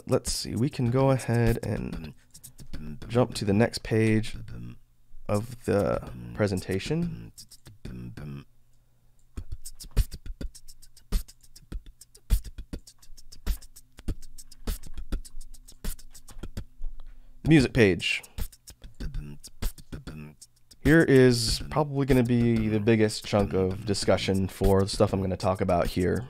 Let's see, we can go ahead and jump to the next page of the presentation. Music page. Here is probably going to be the biggest chunk of discussion for the stuff I'm going to talk about here.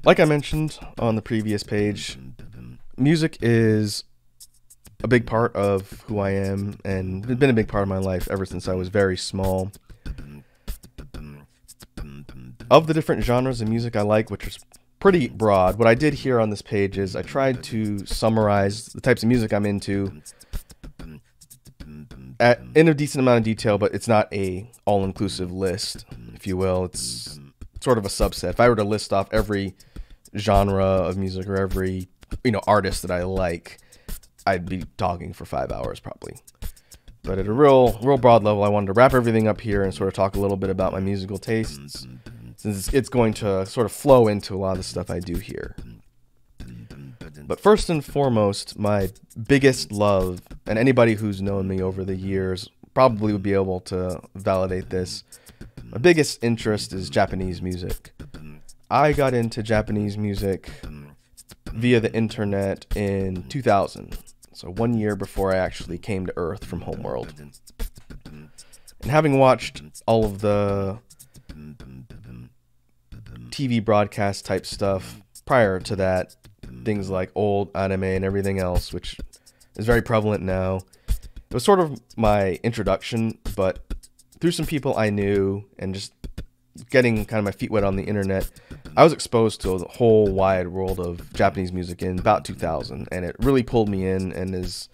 Like I mentioned on the previous page, music is a big part of who I am, and it's been a big part of my life ever since I was very small. Of the different genres of music I like, which is pretty broad, what I did here on this page is I tried to summarize the types of music I'm into in a decent amount of detail, but it's not a all-inclusive list, if you will. It's sort of a subset. If I were to list off every genre of music or every artist that I like, I'd be talking for 5 hours probably. But at a real broad level, I wanted to wrap everything up here and sort of talk a little bit about my musical tastes, since it's going to sort of flow into a lot of the stuff I do here. But first and foremost, my biggest love, and anybody who's known me over the years probably would be able to validate this, my biggest interest is Japanese music. I got into Japanese music via the internet in 2000, so 1 year before I actually came to Earth from Homeworld. And having watched all of the TV broadcast type stuff prior to that, things like old anime and everything else, which is very prevalent now, it was sort of my introduction, but through some people I knew and just getting kind of my feet wet on the internet, I was exposed to the whole wide world of Japanese music in about 2000, and it really pulled me in and has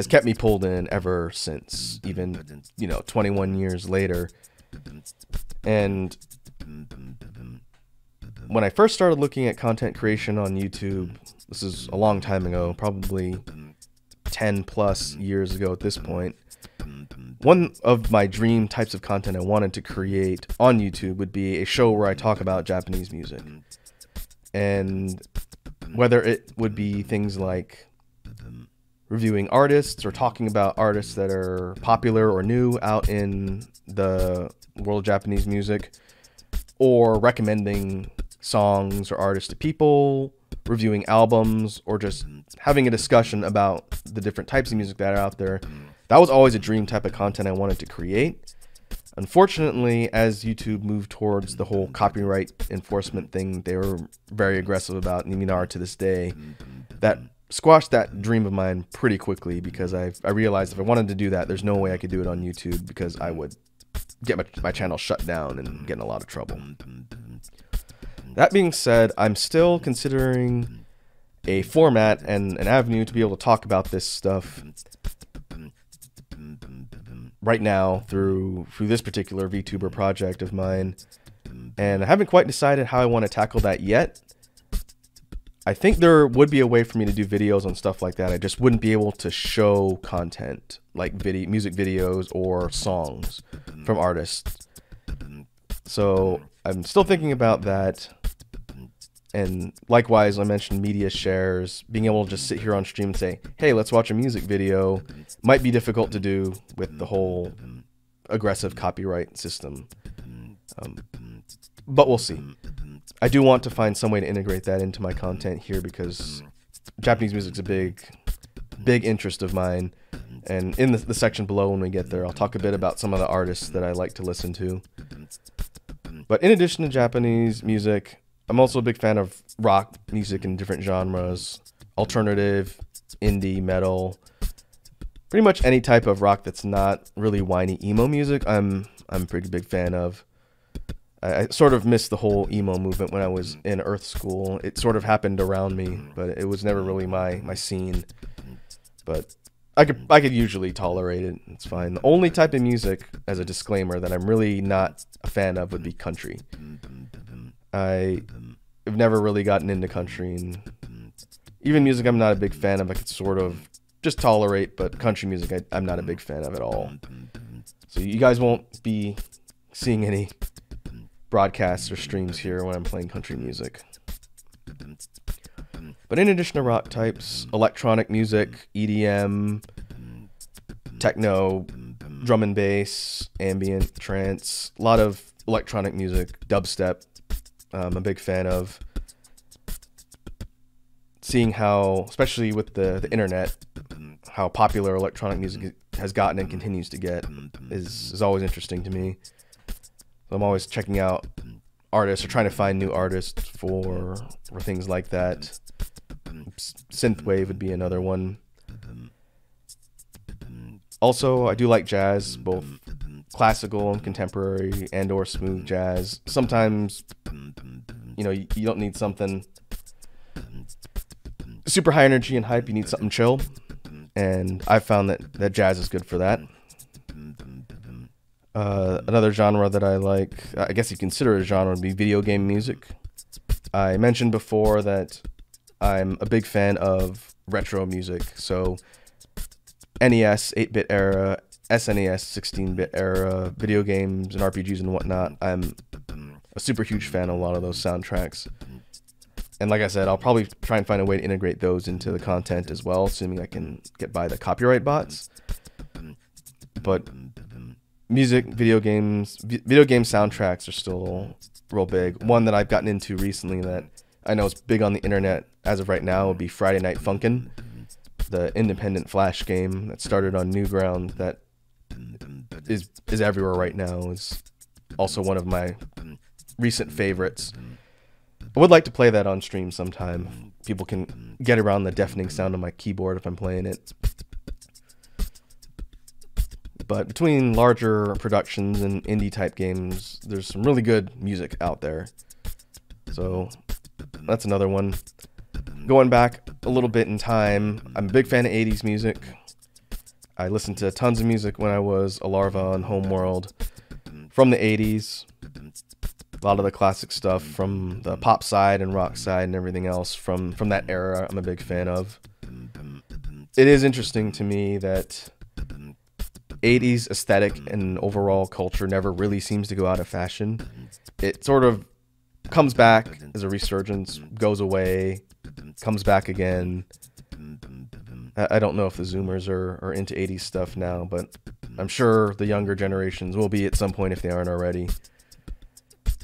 kept me pulled in ever since, even 21 years later. And when I first started looking at content creation on YouTube, this is a long time ago, probably 10 plus years ago at this point, one of my dream types of content I wanted to create on YouTube would be a show where I talk about Japanese music. And whether it would be things like reviewing artists or talking about artists that are popular or new out in the world of Japanese music, or recommending songs or artists to people, reviewing albums, or just having a discussion about the different types of music that are out there, that was always a dream type of content I wanted to create. Unfortunately, as YouTube moved towards the whole copyright enforcement thing they were very aggressive about, and even are to this day, that squashed that dream of mine pretty quickly, because I realized if I wanted to do that, there's no way I could do it on YouTube, because I would get my channel shut down and get in a lot of trouble. That being said, I'm still considering a format and an avenue to be able to talk about this stuff right now through this particular VTuber project of mine, and I haven't quite decided how I want to tackle that yet. I think there would be a way for me to do videos on stuff like that. I just wouldn't be able to show content like music videos or songs from artists. So I'm still thinking about that. And likewise, I mentioned media shares. Being able to just sit here on stream and say, hey, let's watch a music video, might be difficult to do with the whole aggressive copyright system. But we'll see. I do want to find some way to integrate that into my content here, because Japanese music is a big interest of mine. And in the section below, when we get there, I'll talk a bit about some of the artists that I like to listen to. But in addition to Japanese music, I'm also a big fan of rock music in different genres, alternative, indie, metal, pretty much any type of rock that's not really whiny emo music. I'm a pretty big fan of. I sort of missed the whole emo movement when I was in Earth School. It sort of happened around me, but it was never really my scene. But I could usually tolerate it. It's fine. The only type of music, as a disclaimer, that I'm really not a fan of would be country. I've never really gotten into country, and even music I'm not a big fan of, I could sort of just tolerate, but country music I'm not a big fan of at all. So you guys won't be seeing any broadcasts or streams here when I'm playing country music. But in addition to rock types, electronic music, EDM, techno, drum and bass, ambient, trance, a lot of electronic music, dubstep, I'm a big fan of. Seeing how, especially with the internet, how popular electronic music has gotten and continues to get is always interesting to me. So I'm always checking out artists or trying to find new artists for things like that. Synthwave would be another one. Also, I do like jazz, both classical and contemporary and or smooth jazz. Sometimes, you know, you don't need something super high energy and hype, you need something chill. And I've found that jazz is good for that. Another genre that I like, I guess you consider a genre, would be video game music. I mentioned before that I'm a big fan of retro music, so NES 8-bit era, SNES 16-bit era, video games and RPGs and whatnot. I'm a super huge fan of a lot of those soundtracks. And like I said, I'll probably try and find a way to integrate those into the content as well, assuming I can get by the copyright bots. But music, video game soundtracks are still real big. One that I've gotten into recently that I know is big on the internet as of right now would be Friday Night Funkin', the independent Flash game that started on Newground that is everywhere right now. Is also one of my recent favorites. I would like to play that on stream sometime. People can get around the deafening sound of my keyboard if I'm playing it. But between larger productions and indie type games, there's some really good music out there. So that's another one. Going back a little bit in time, I'm a big fan of 80s music. I listened to tons of music when I was a larva on Homeworld from the 80s. A lot of the classic stuff from the pop side and rock side and everything else from that era I'm a big fan of. It is interesting to me that 80s aesthetic and overall culture never really seems to go out of fashion. It sort of comes back as a resurgence, goes away, comes back again. I don't know if the Zoomers are into 80s stuff now, but I'm sure the younger generations will be at some point if they aren't already.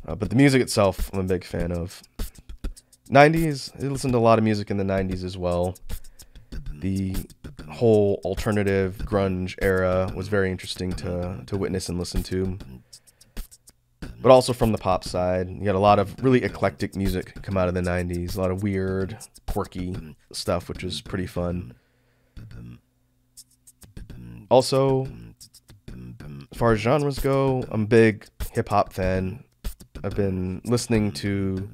But the music itself, I'm a big fan of. 90s, I listened to a lot of music in the 90s as well. The whole alternative grunge era was very interesting to witness and listen to. But also from the pop side, you had a lot of really eclectic music come out of the 90s. A lot of weird, quirky stuff, which was pretty fun. Also, as far as genres go, I'm a big hip-hop fan. I've been listening to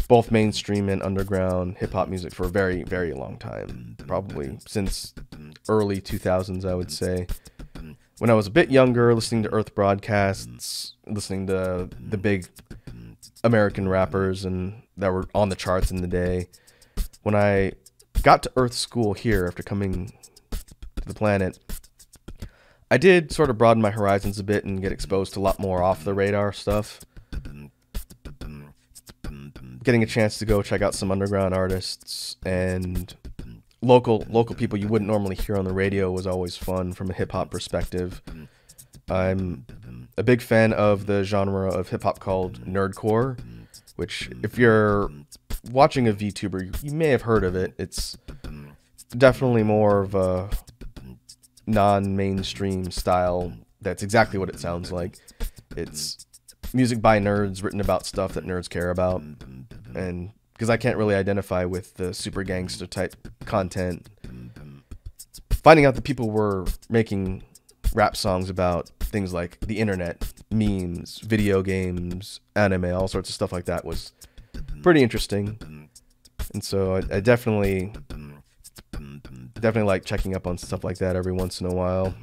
both mainstream and underground hip-hop music for a very, very long time. Probably since early 2000s, I would say. When I was a bit younger, listening to Earth broadcasts, listening to the big American rappers and that were on the charts in the day. When I got to Earth School here after coming to the planet, I did sort of broaden my horizons a bit and get exposed to a lot more off-the-radar stuff. Getting a chance to go check out some underground artists and local people you wouldn't normally hear on the radio was always fun from a hip-hop perspective. I'm a big fan of the genre of hip-hop called nerdcore, which if you're watching a VTuber, you may have heard of it. It's definitely more of a non-mainstream style. That's exactly what it sounds like. It's music by nerds written about stuff that nerds care about. And because I can't really identify with the super gangster type content, finding out that people were making rap songs about things like the internet, memes, video games, anime, all sorts of stuff like that was pretty interesting. And so I definitely like checking up on stuff like that every once in a while.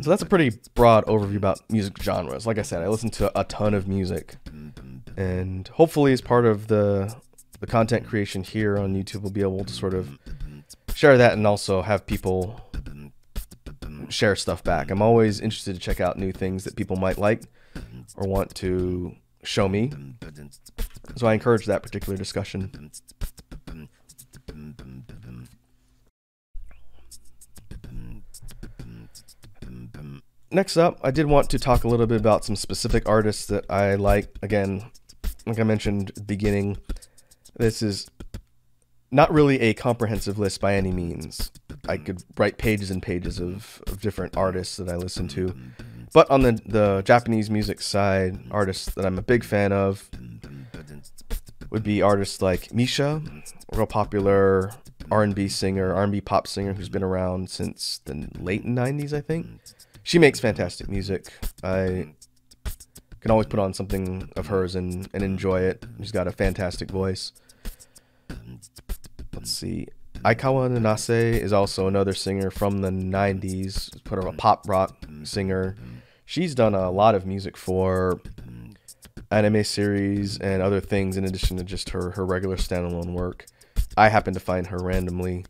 So that's a pretty broad overview about music genres. Like I said, I listen to a ton of music. And hopefully as part of the content creation here on YouTube, we'll be able to sort of share that and also have people share stuff back. I'm always interested to check out new things that people might like. or want to show me. So I encourage that particular discussion. Next up, I did want to talk a little bit about some specific artists that I like. Again, like I mentioned at the beginning, this is not really a comprehensive list by any means. I could write pages and pages of different artists that I listen to. But on the Japanese music side, artists that I'm a big fan of would be artists like Misha, a real popular R&B singer, R&B pop singer who's been around since the late 90s, I think. She makes fantastic music. I can always put on something of hers and enjoy it. She's got a fantastic voice. Let's see. Aikawa Nase is also another singer from the 90s, put her a pop rock singer. She's done a lot of music for anime series and other things in addition to just her regular standalone work. I happen to find her randomly.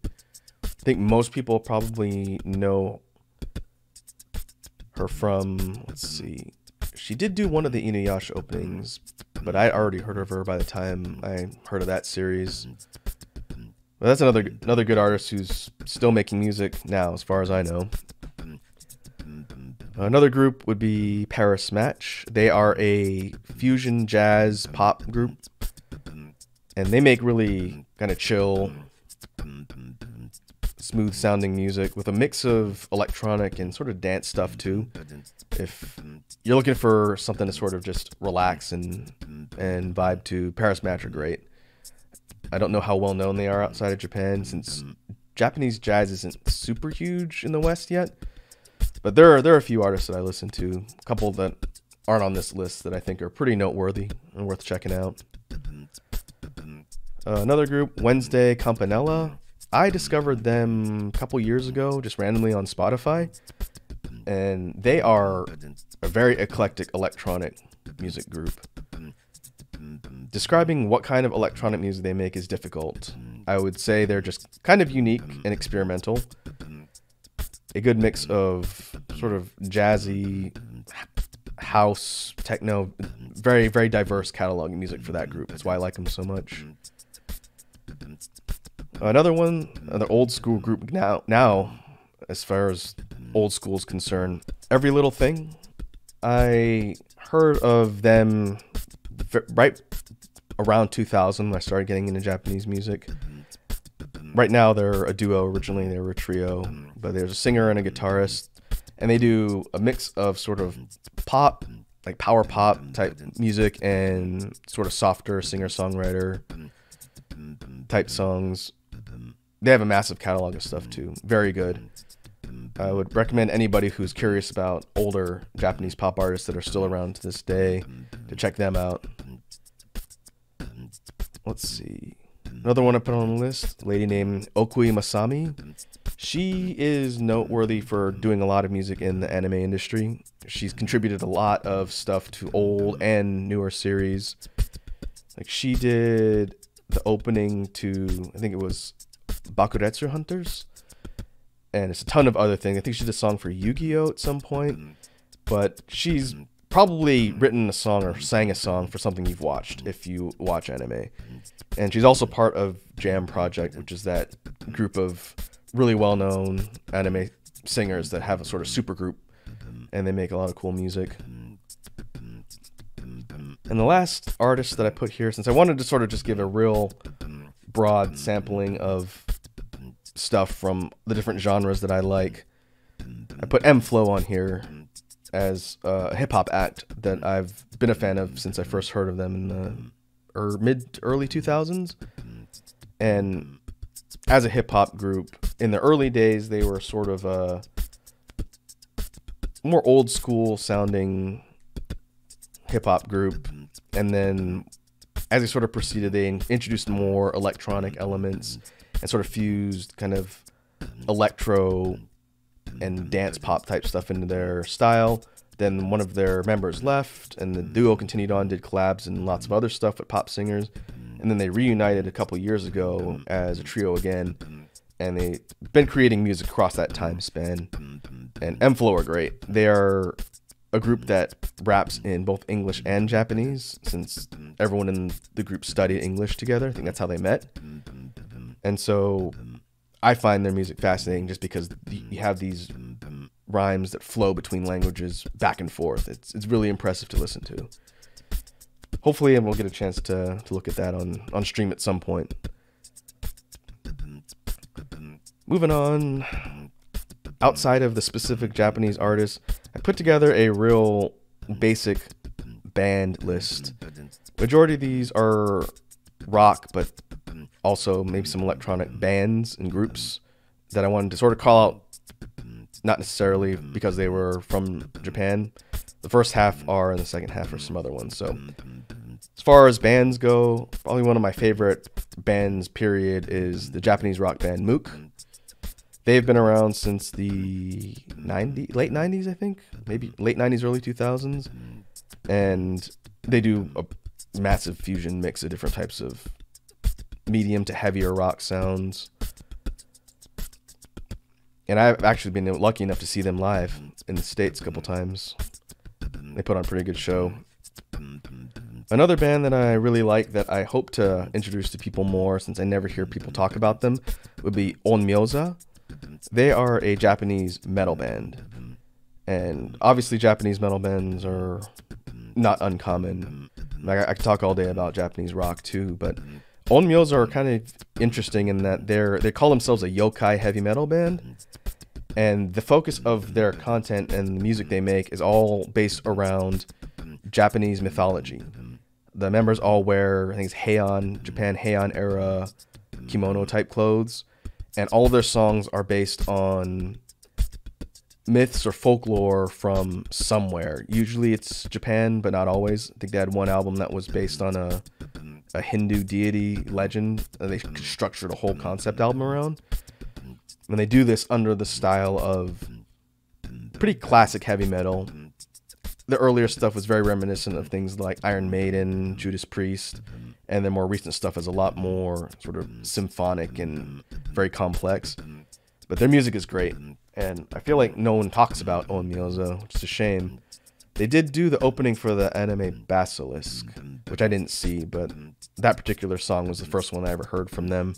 I think most people probably know her from, let's see, she did do one of the Inuyasha openings, but I already heard of her by the time I heard of that series. But that's another good artist who's still making music now, as far as I know. Another group would be Paris Match. They are a fusion jazz pop group, and they make really kind of chill, smooth sounding music with a mix of electronic and sort of dance stuff too. If you're looking for something to sort of just relax and vibe to, Paris Match are great. I don't know how well known they are outside of Japan, since Japanese jazz isn't super huge in the West yet. But there are a few artists that I listen to, a couple that aren't on this list that I think are pretty noteworthy and worth checking out. Another group, Wednesday Campanella. I discovered them a couple years ago, just randomly on Spotify, and they are a very eclectic electronic music group. Describing what kind of electronic music they make is difficult. I would say they're just kind of unique and experimental. A good mix of sort of jazzy, house, techno, very, very diverse catalog of music for that group. That's why I like them so much. Another old school group now, as far as old school is concerned, Every Little Thing. I heard of them right around 2000 when I started getting into Japanese music. Right now they're a duo. Originally they were a trio, but there's a singer and a guitarist, and they do a mix of sort of pop, like power pop type music, and sort of softer singer-songwriter type songs. They have a massive catalog of stuff too. Very good. I would recommend anybody who's curious about older Japanese pop artists that are still around to this day to check them out. Let's see. Another one I put on the list, a lady named Okuyamasami. She is noteworthy for doing a lot of music in the anime industry. She's contributed a lot of stuff to old and newer series. Like she did the opening to, I think it was Bakuretsu Hunters, and it's a ton of other things. I think she did a song for Yu-Gi-Oh at some point, but she's probably written a song or sang a song for something you've watched if you watch anime. And she's also part of Jam Project, which is that group of really well-known anime singers that have a sort of super group, and they make a lot of cool music. And the last artist that I put here, since I wanted to sort of just give a real broad sampling of stuff from the different genres that I like, I put M-Flow on here as a hip-hop act that I've been a fan of since I first heard of them in the mid-early 2000s. And as a hip-hop group, in the early days, they were sort of a more old-school sounding hip-hop group. And then as they sort of proceeded, they introduced more electronic elements and sort of fused kind of electro and dance pop type stuff into their style. Then one of their members left, and the duo continued on, did collabs and lots of other stuff with pop singers. And then they reunited a couple years ago as a trio again, and they've been creating music across that time span. And M-Flow are great. They are a group that raps in both English and Japanese, since everyone in the group studied English together. I think that's how they met. And so I find their music fascinating just because you have these rhymes that flow between languages back and forth. It's really impressive to listen to. Hopefully, and we'll get a chance to look at that on stream at some point. Moving on, outside of the specific Japanese artists, I put together a real basic band list. Majority of these are rock, but also maybe some electronic bands and groups that I wanted to sort of call out, not necessarily because they were from Japan. The first half are, and the second half are some other ones. So as far as bands go, probably one of my favorite bands, period, is the Japanese rock band Mook. They've been around since the late 90s, I think. Maybe late 90s, early 2000s. And they do a massive fusion mix of different types of medium to heavier rock sounds. And I've actually been lucky enough to see them live in the States a couple times. They put on a pretty good show. Another band that I really like that I hope to introduce to people more, since I never hear people talk about them, would be Onmyoza. They are a Japanese metal band. And obviously Japanese metal bands are not uncommon. I could talk all day about Japanese rock too, but Onmyoza are kind of interesting in that they call themselves a yokai heavy metal band. And the focus of their content and the music they make is all based around Japanese mythology. The members all wear, I think it's Japan Heian era kimono type clothes. And all of their songs are based on myths or folklore from somewhere. Usually it's Japan, but not always. I think they had one album that was based on a Hindu deity legend that they structured a whole concept album around. And they do this under the style of pretty classic heavy metal. The earlier stuff was very reminiscent of things like Iron Maiden, Judas Priest, and their more recent stuff is a lot more sort of symphonic and very complex. But their music is great, and I feel like no one talks about Onmyoza, which is a shame. They did do the opening for the anime Basilisk, which I didn't see, but that particular song was the first one I ever heard from them.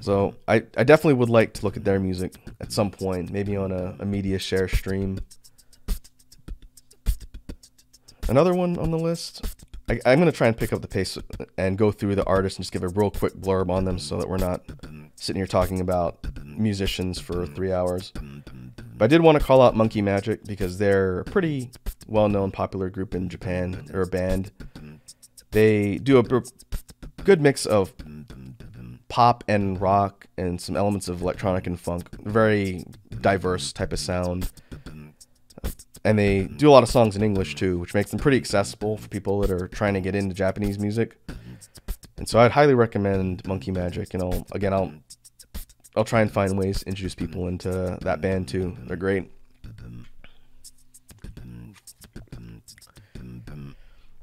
So I definitely would like to look at their music at some point, maybe on a media share stream. Another one on the list, I'm going to try and pick up the pace and go through the artists and just give a real quick blurb on them so that we're not sitting here talking about musicians for 3 hours. But I did want to call out Monkey Magic because they're a pretty well-known popular group in Japan, or a band. They do a good mix of pop and rock and some elements of electronic and funk. Very diverse type of sound. And they do a lot of songs in English too, which makes them pretty accessible for people that are trying to get into Japanese music. And so I'd highly recommend Monkey Magic. And I'll try and find ways to introduce people into that band too. They're great.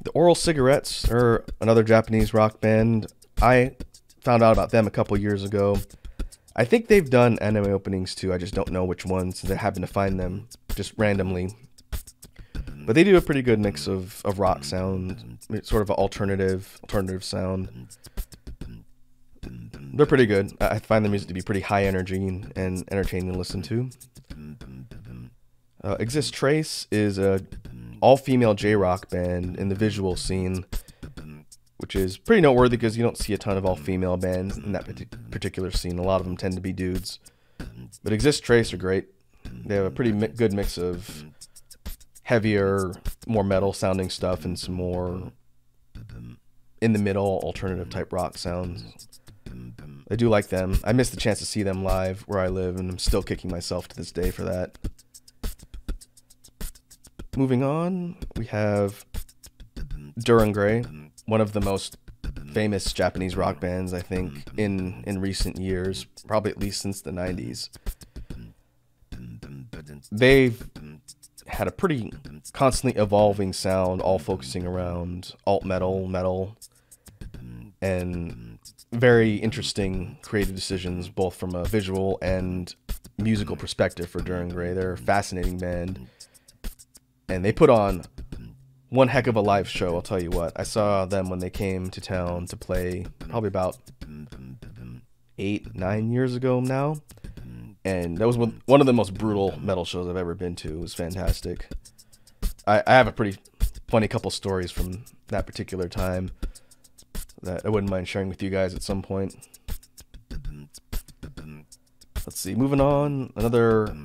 The Oral Cigarettes are another Japanese rock band. I found out about them a couple years ago. I think they've done anime openings too. I just don't know which ones, since I happen to find them just randomly. But they do a pretty good mix of rock sound, sort of an alternative sound. They're pretty good. I find the music to be pretty high energy and entertaining to listen to. Exist Trace is a all-female J-rock band in the visual scene, which is pretty noteworthy because you don't see a ton of all-female bands in that particular scene. A lot of them tend to be dudes. But Exist Trace are great. They have a pretty good mix of heavier, more metal-sounding stuff and some more in-the-middle alternative-type rock sounds. I do like them. I missed the chance to see them live where I live, and I'm still kicking myself to this day for that. Moving on, we have Durian Gray, one of the most famous Japanese rock bands, I think, in recent years, probably at least since the 90s. They've had a pretty constantly evolving sound, all focusing around alt metal, and very interesting creative decisions, both from a visual and musical perspective for Durian Gray. They're a fascinating band. and they put on one heck of a live show, I'll tell you what. I saw them when they came to town to play probably about 8-9 years ago now. And that was one of the most brutal metal shows I've ever been to. It was fantastic. I have a pretty funny couple stories from that particular time that I wouldn't mind sharing with you guys at some point. Let's see, moving on. Another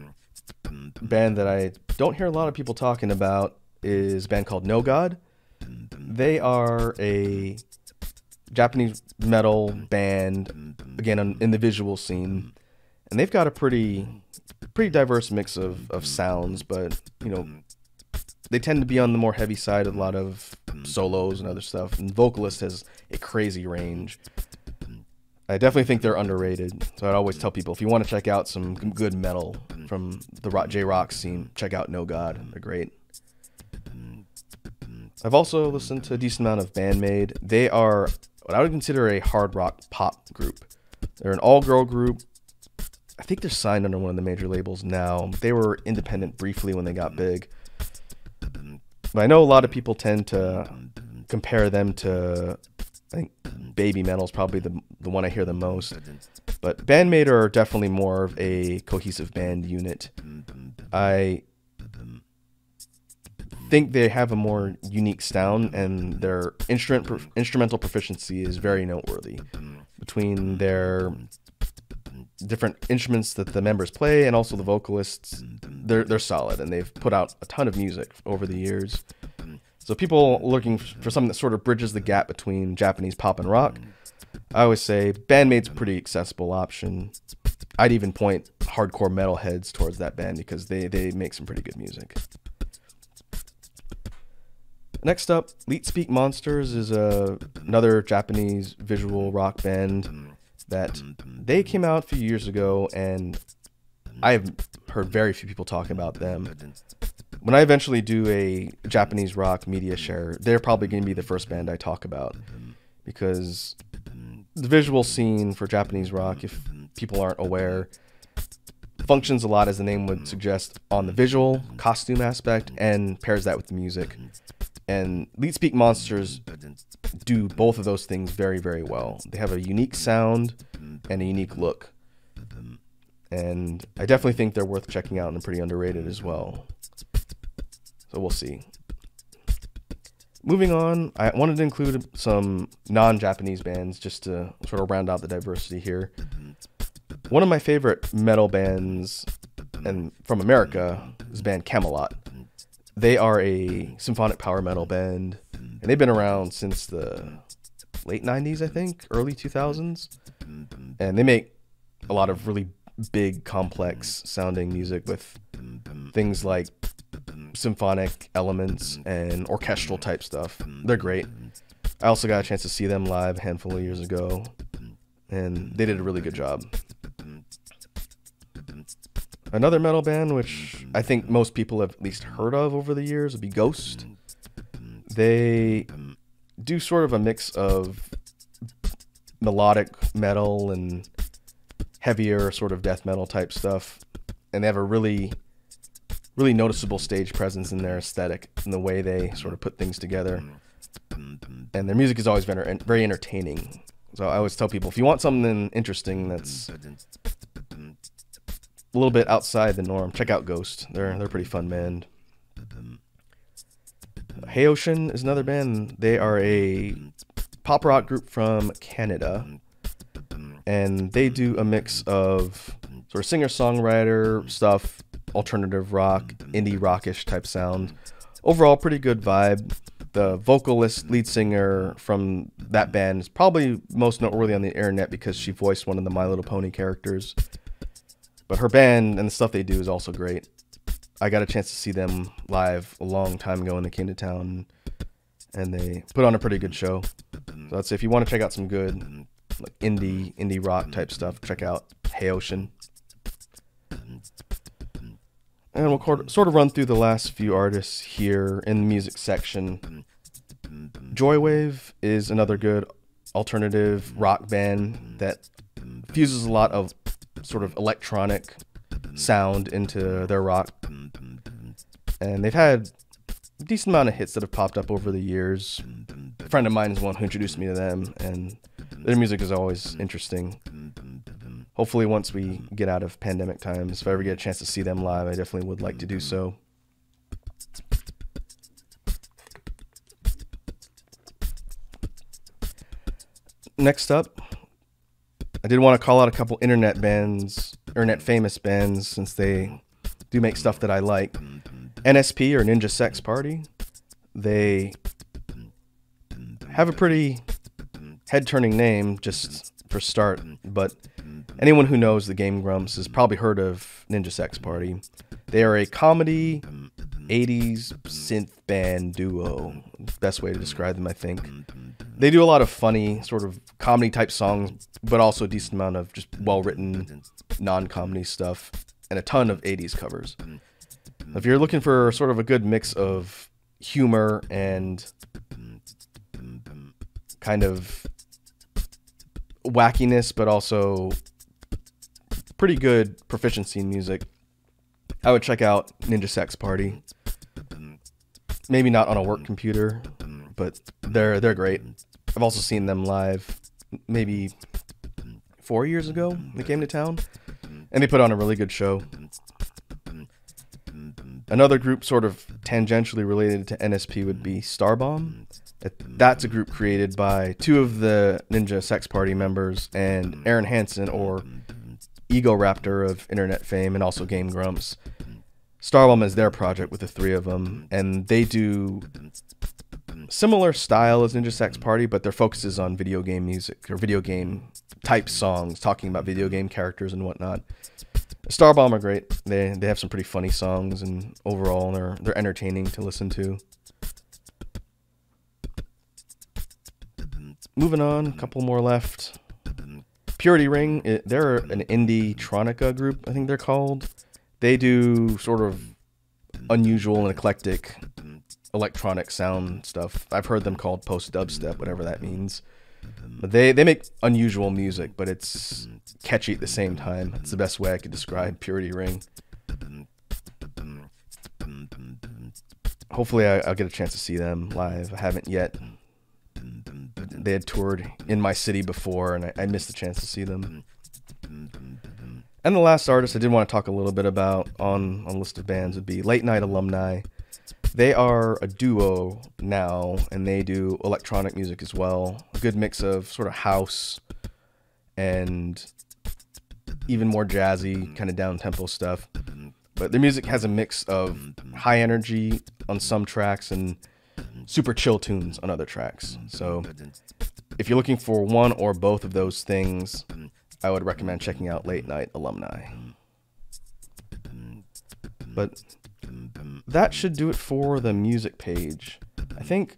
band that I don't hear a lot of people talking about is a band called No God. They are a Japanese metal band, again, in the visual scene. And they've got a pretty diverse mix of sounds, but, you know, they tend to be on the more heavy side of a lot of solos and other stuff. And vocalist has a crazy range. I definitely think they're underrated. So I'd always tell people, if you want to check out some good metal from the J-rock scene, check out No God. They're great. I've also listened to a decent amount of Bandmade. They are what I would consider a hard rock pop group. They're an all-girl group. I think they're signed under one of the major labels now. They were independent briefly when they got big. But I know a lot of people tend to compare them to, I think, Baby Metal is probably the one I hear the most. But Bandmade are definitely more of a cohesive band unit. I think they have a more unique sound, and their instrumental proficiency is very noteworthy. Between their different instruments that the members play and also the vocalists, they're solid, and they've put out a ton of music over the years. So people looking for something that sort of bridges the gap between Japanese pop and rock, I always say Bandmade's a pretty accessible option. I'd even point hardcore metalheads towards that band because they make some pretty good music. Next up, Leet Speak Monsters is another Japanese visual rock band that they came out a few years ago, and I've heard very few people talk about them. When I eventually do a Japanese rock media share, they're probably going to be the first band I talk about, because the visual scene for Japanese rock, if people aren't aware, functions a lot, as the name would suggest, on the visual, costume aspect, and pairs that with the music. And Leet Speak Monsters do both of those things very, very well. They have a unique sound and a unique look. And I definitely think they're worth checking out and pretty underrated as well. So we'll see. Moving on, I wanted to include some non-Japanese bands just to sort of round out the diversity here. One of my favorite metal bands and from America is the band Camelot. They are a symphonic power metal band, and they've been around since the late 90s, I think, early 2000s. And they make a lot of really big, complex sounding music with things like symphonic elements and orchestral type stuff. They're great. I also got a chance to see them live a handful of years ago, and they did a really good job. Another metal band, which I think most people have at least heard of over the years, would be Ghost. They do sort of a mix of melodic metal and heavier sort of death metal type stuff, and they have a really noticeable stage presence in their aesthetic and the way they sort of put things together. And their music is always very entertaining. So I always tell people, if you want something interesting that's a little bit outside the norm, check out Ghost. They're a pretty fun band. Hey Ocean is another band. They are a pop rock group from Canada, and they do a mix of sort of singer-songwriter stuff, alternative rock, indie rockish type sound. Overall, pretty good vibe. The vocalist, lead singer from that band is probably most noteworthy on the internet because she voiced one of the My Little Pony characters. But her band and the stuff they do is also great. I got a chance to see them live a long time ago when they came to town, and they put on a pretty good show. So I'd say if you want to check out some good like indie rock type stuff, check out Hey Ocean. And we'll sort of run through the last few artists here in the music section. Joywave is another good alternative rock band that fuses a lot of sort of electronic sound into their rock. And they've had decent amount of hits that have popped up over the years. A friend of mine is one who introduced me to them, and their music is always interesting. Hopefully once we get out of pandemic times, if I ever get a chance to see them live, I definitely would like to do so. Next up, I did want to call out a couple internet famous bands, since they do make stuff that I like. NSP, or Ninja Sex Party. They have a pretty head-turning name, just for start, but anyone who knows the Game Grumps has probably heard of Ninja Sex Party. They are a comedy 80s synth band duo. Best way to describe them, I think. They do a lot of funny, sort of comedy type songs, but also a decent amount of just well-written, non-comedy stuff, and a ton of 80s covers. If you're looking for sort of a good mix of humor and kind of wackiness, but also pretty good proficiency in music, I would check out Ninja Sex Party. Maybe not on a work computer, but they're great. I've also seen them live maybe 4 years ago. They came to town, and they put on a really good show. Another group sort of tangentially related to NSP would be Starbomb. That's a group created by two of the Ninja Sex Party members and Aaron Hansen, or Ego Raptor of internet fame, and also Game Grumps. Starbomb is their project with the three of them, and they do similar style as Ninja Sex Party, but their focus is on video game music, or video game type songs, talking about video game characters and whatnot. Starbomb are great. They have some pretty funny songs, and overall they're entertaining to listen to. Moving on, a couple more left. Purity Ring, they're an indie tronica group, I think they're called. They do sort of unusual and eclectic electronic sound stuff. I've heard them called post-dubstep, whatever that means. But they make unusual music, but it's catchy at the same time. It's the best way I could describe Purity Ring. Hopefully I'll get a chance to see them live. I haven't yet. They had toured in my city before, and I missed the chance to see them. And the last artist I did want to talk a little bit about on a list of bands would be Late Night Alumni. They are a duo now, and they do electronic music as well. A good mix of sort of house and even more jazzy, kind of down-tempo stuff. But their music has a mix of high energy on some tracks and super chill tunes on other tracks. So if you're looking for one or both of those things, I would recommend checking out Late Night Alumni. But that should do it for the music page. I think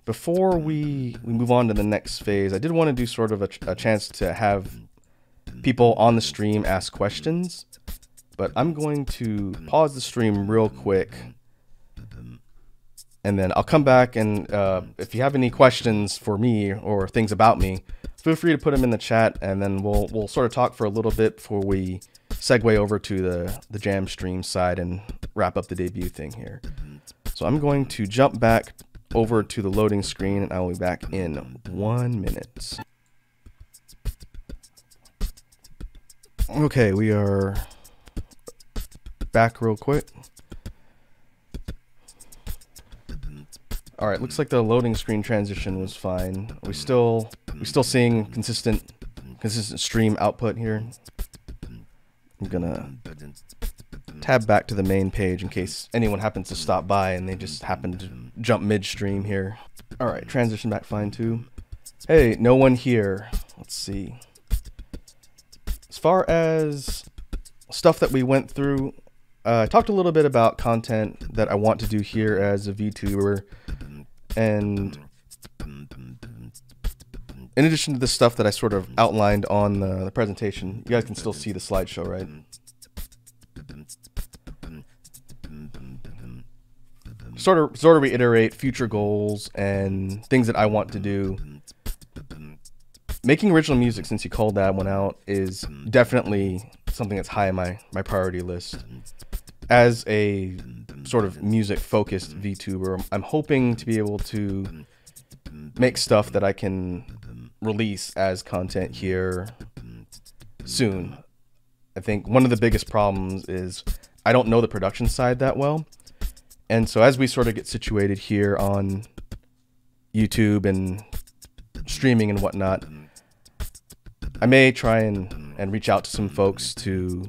before we move on to the next phase, I did want to do sort of a chance to have people on the stream ask questions. But I'm going to pause the stream real quick, and then I'll come back, and if you have any questions for me or things about me, feel free to put them in the chat, and then we'll sort of talk for a little bit before we segue over to the jam stream side and wrap up the debut thing here. So I'm going to jump back over to the loading screen, and I will be back in 1 minute. Okay, we are back real quick. All right, looks like the loading screen transition was fine. We still seeing consistent stream output here. I'm gonna tab back to the main page in case anyone happens to stop by and they just happen to jump midstream here. All right, transition back fine too. Hey, no one here. Let's see. As far as stuff that we went through, I talked a little bit about content that I want to do here as a VTuber, and in addition to the stuff that I sort of outlined on the presentation, you guys can still see the slideshow, right? Sort of reiterate future goals and things that I want to do. Making original music, since you called that one out, is definitely something that's high on my priority list. as a sort of music-focused VTuber, I'm hoping to be able to make stuff that I can release as content here soon. I think one of the biggest problems is I don't know the production side that well. And so as we sort of get situated here on YouTube and streaming and whatnot, I may try and reach out to some folks to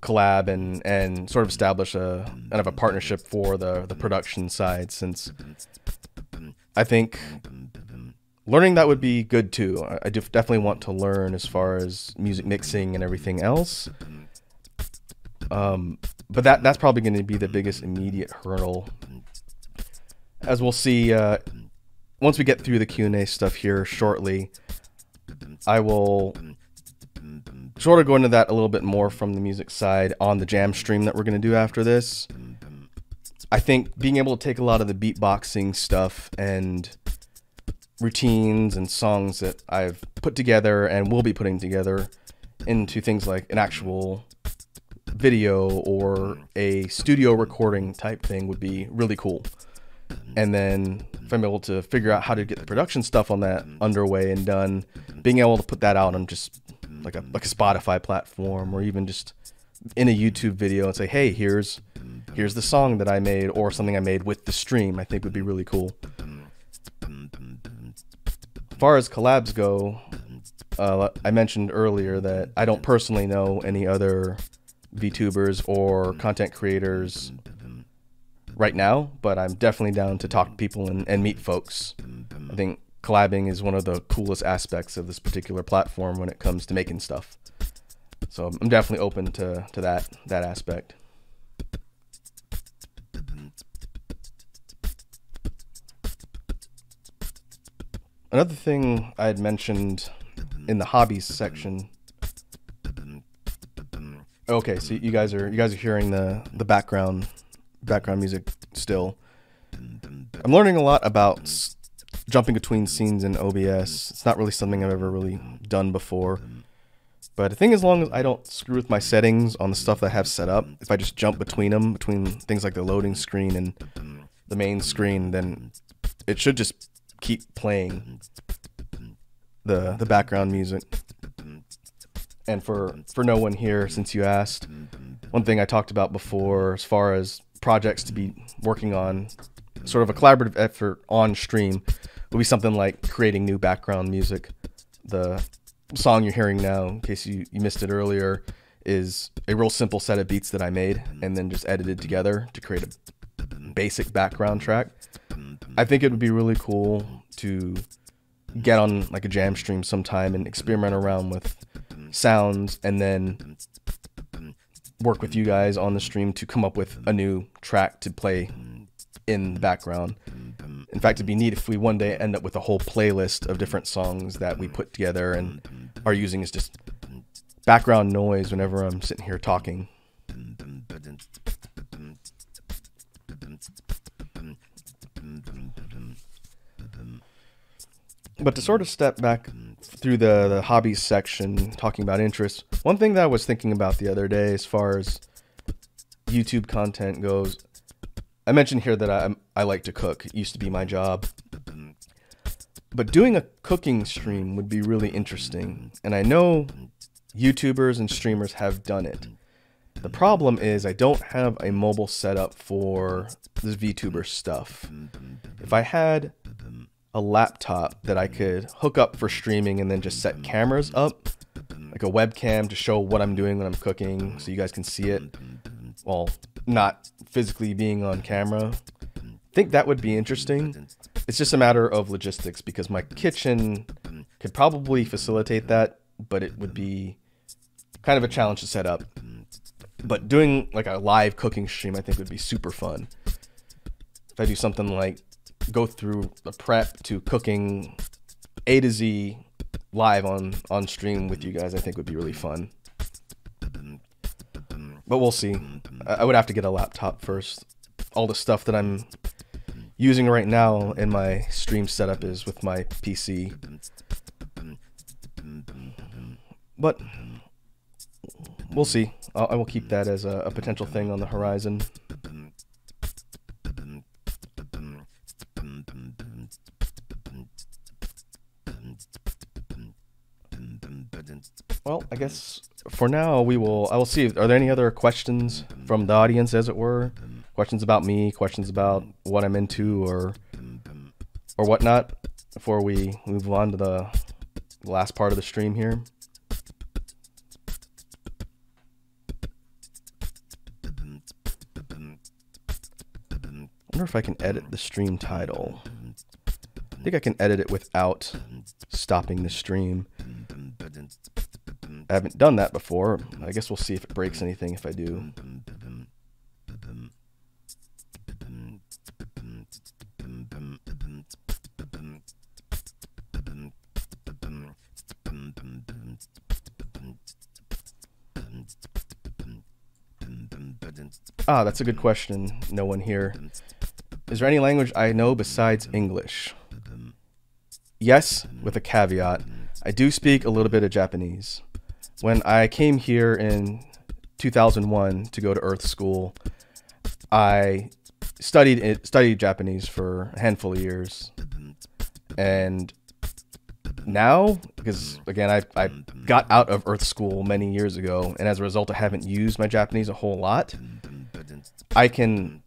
collab and sort of establish a kind of a partnership for the production side, since I think learning that would be good too. I definitely want to learn as far as music mixing and everything else. But that's probably going to be the biggest immediate hurdle. As we'll see, once we get through the Q&A stuff here shortly, I will sort of go into that a little bit more from the music side on the jam stream that we're going to do after this. I think being able to take a lot of the beatboxing stuff and routines and songs that I've put together and will be putting together into things like an actual video or a studio recording type thing would be really cool. And then if I'm able to figure out how to get the production stuff on that underway and done, being able to put that out on just like a Spotify platform or even just in a YouTube video and say, hey, here's the song that I made or something I made with the stream, I think would be really cool. As far as collabs go, I mentioned earlier that I don't personally know any other VTubers or content creators right now, but I'm definitely down to talk to people and meet folks. I think collabing is one of the coolest aspects of this particular platform when it comes to making stuff. So I'm definitely open to that aspect. Another thing I had mentioned in the hobbies section. Okay, so you guys are hearing the background music still. I'm learning a lot about jumping between scenes in OBS. It's not really something I've ever really done before. But I think as long as I don't screw with my settings on the stuff that I have set up, if I just jump between them, between things like the loading screen and the main screen, then it should just keep playing the background music. And for no one here, since you asked, one thing I talked about before as far as projects to be working on, sort of a collaborative effort on stream, would be something like creating new background music. The song you're hearing now, in case you missed it earlier, is a real simple set of beats that I made and then just edited together to create a basic background track. I think it would be really cool to get on like a jam stream sometime and experiment around with sounds and then work with you guys on the stream to come up with a new track to play in the background. In fact, it'd be neat if we one day end up with a whole playlist of different songs that we put together and are using as just background noise whenever I'm sitting here talking. But to sort of step back through the hobbies section, talking about interests, one thing that I was thinking about the other day as far as YouTube content goes, I mentioned here that I like to cook. It used to be my job. But doing a cooking stream would be really interesting. And I know YouTubers and streamers have done it. The problem is I don't have a mobile setup for this VTuber stuff. If I had a laptop that I could hook up for streaming and then just set cameras up, like a webcam to show what I'm doing when I'm cooking so you guys can see it, well, not physically being on camera, I think that would be interesting. It's just a matter of logistics because my kitchen could probably facilitate that, but it would be kind of a challenge to set up. But doing like a live cooking stream I think would be super fun. If I do something like go through the prep to cooking A to Z live on stream with you guys, I think would be really fun. But we'll see. I would have to get a laptop first. All the stuff that I'm using right now in my stream setup is with my PC. But we'll see. I will keep that as a potential thing on the horizon. Well, I guess for now I will see. Are there any other questions from the audience, as it were? Questions about me, questions about what I'm into, or whatnot, before we move on to the last part of the stream here. I wonder if I can edit the stream title. I think I can edit it without stopping the stream. I haven't done that before. I guess we'll see if it breaks anything if I do. Ah, that's a good question. No one here. Is there any language I know besides English? Yes, with a caveat. I do speak a little bit of Japanese. When I came here in 2001 to go to Earth School, I studied Japanese for a handful of years. And now, because again, I got out of Earth School many years ago, and as a result I haven't used my Japanese a whole lot. I can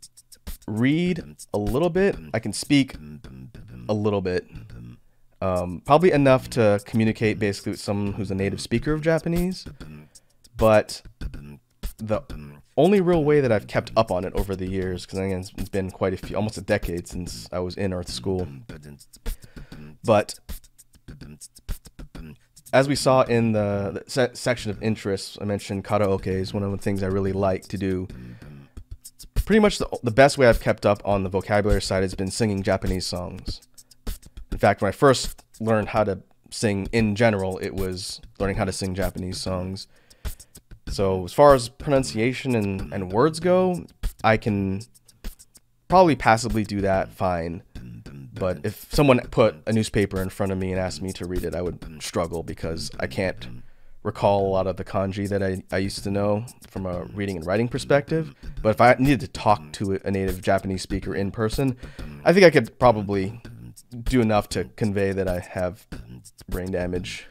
read a little bit, I can speak a little bit, probably enough to communicate basically with someone who's a native speaker of Japanese, but the only real way that I've kept up on it over the years, because again, it's been quite a few, almost a decade since I was in Earth School, but as we saw in the section of interests, I mentioned karaoke is one of the things I really like to do. Pretty much the best way I've kept up on the vocabulary side has been singing Japanese songs. In fact, when I first learned how to sing in general, it was learning how to sing Japanese songs. So as far as pronunciation and words go, I can probably passively do that fine. But if someone put a newspaper in front of me and asked me to read it, I would struggle because I can't recall a lot of the kanji that I used to know from a reading and writing perspective. But if I needed to talk to a native Japanese speaker in person, I think I could probably do enough to convey that I have brain damage.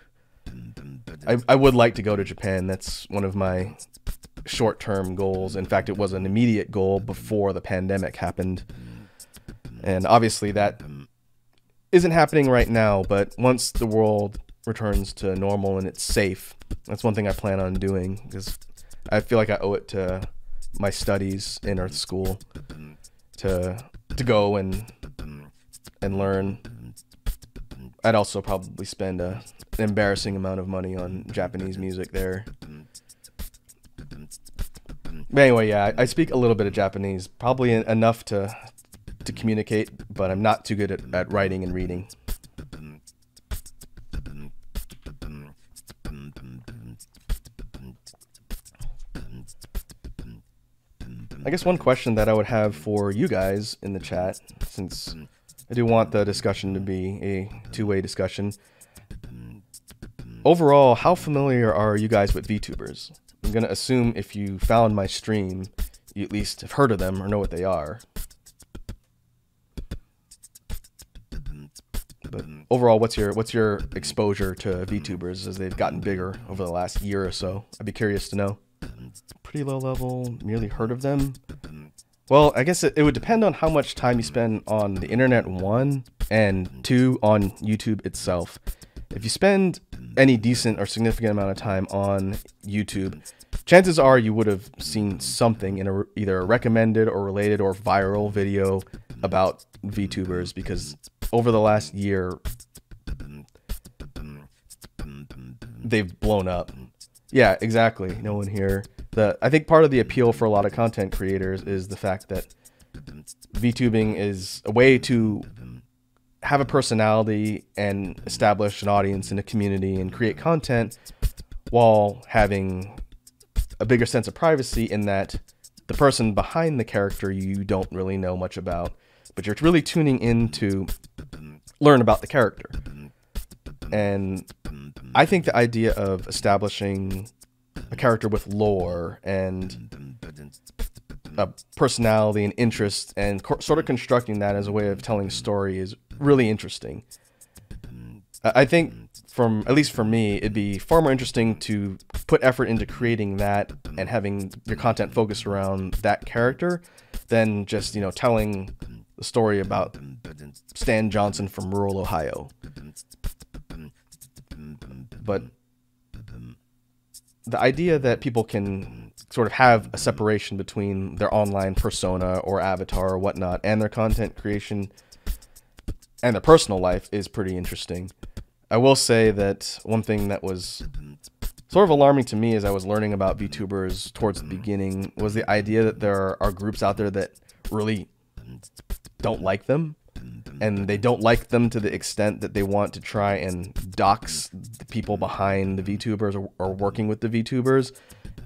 I would like to go to Japan. That's one of my short-term goals. In fact, it was an immediate goal before the pandemic happened. And obviously that isn't happening right now, but once the world returns to normal and it's safe, that's one thing I plan on doing, because I feel like I owe it to my studies in Earth School to go and learn. I'd also probably spend an embarrassing amount of money on Japanese music there. But anyway, yeah, I speak a little bit of Japanese, probably enough to communicate, but I'm not too good at writing and reading. I guess one question that I would have for you guys in the chat, since I do want the discussion to be a two-way discussion. Overall, how familiar are you guys with VTubers? I'm going to assume if you found my stream, you at least have heard of them or know what they are. But overall, what's your exposure to VTubers as they've gotten bigger over the last year or so? I'd be curious to know. Pretty low level, merely heard of them. Well, I guess it would depend on how much time you spend on the internet, one, and two, on YouTube itself. If you spend any decent or significant amount of time on YouTube, chances are you would have seen something in either a recommended or related or viral video about VTubers, because over the last year, they've blown up. Yeah, exactly. No one here. I think part of the appeal for a lot of content creators is the fact that VTubing is a way to have a personality and establish an audience in a community and create content while having a bigger sense of privacy, in that the person behind the character you don't really know much about, but you're really tuning in to learn about the character. And I think the idea of establishing a character with lore and a personality and interest, and sort of constructing that as a way of telling a story is really interesting. I think, at least for me, it'd be far more interesting to put effort into creating that and having your content focused around that character than just, telling the story about Stan Johnson from rural Ohio. But the idea that people can sort of have a separation between their online persona or avatar or whatnot and their content creation and their personal life is pretty interesting. I will say that one thing that was sort of alarming to me as I was learning about VTubers towards the beginning was the idea that there are groups out there that really don't like them, and they don't like them to the extent that they want to try and dox the people behind the VTubers or working with the VTubers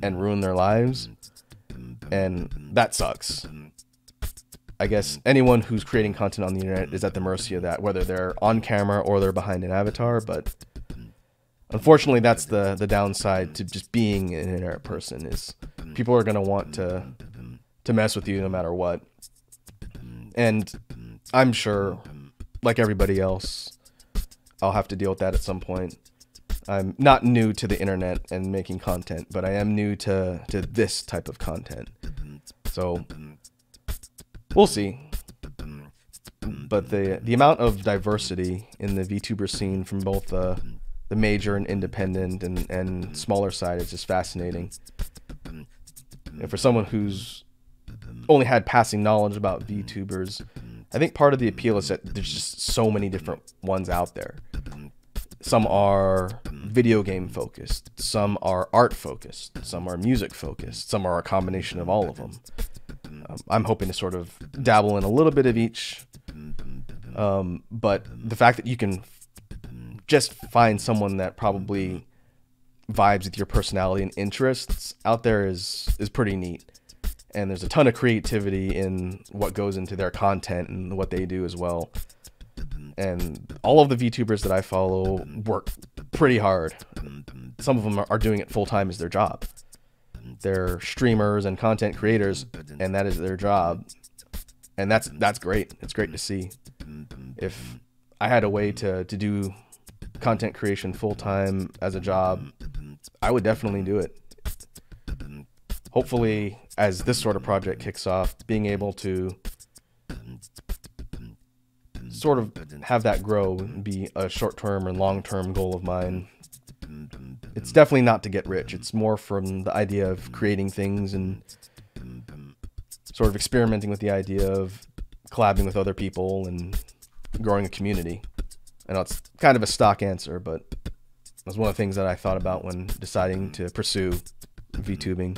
and ruin their lives, and that sucks. I guess anyone who's creating content on the internet is at the mercy of that, whether they're on camera or they're behind an avatar, but unfortunately that's the downside to just being an internet person, is people are going to want to mess with you no matter what. And I'm sure, like everybody else, I'll have to deal with that at some point. I'm not new to the internet and making content, but I am new to this type of content. So we'll see. But the amount of diversity in the VTuber scene from both the major and independent and smaller side is just fascinating. And for someone who's only had passing knowledge about VTubers, I think part of the appeal is that there's just so many different ones out there. Some are video game focused, some are art focused, some are music focused, some are a combination of all of them. I'm hoping to sort of dabble in a little bit of each, but the fact that you can just find someone that probably vibes with your personality and interests out there is pretty neat. And there's a ton of creativity in what goes into their content and what they do as well. And all of the VTubers that I follow work pretty hard. Some of them are doing it full time as their job. They're streamers and content creators, and that is their job. And that's great. It's great to see. If I had a way to do content creation full time as a job, I would definitely do it. Hopefully, as this sort of project kicks off, being able to sort of have that grow and be a short-term or long-term goal of mine. It's definitely not to get rich. It's more from the idea of creating things and sort of experimenting with the idea of collabing with other people and growing a community. I know it's kind of a stock answer, but it was one of the things that I thought about when deciding to pursue VTubing.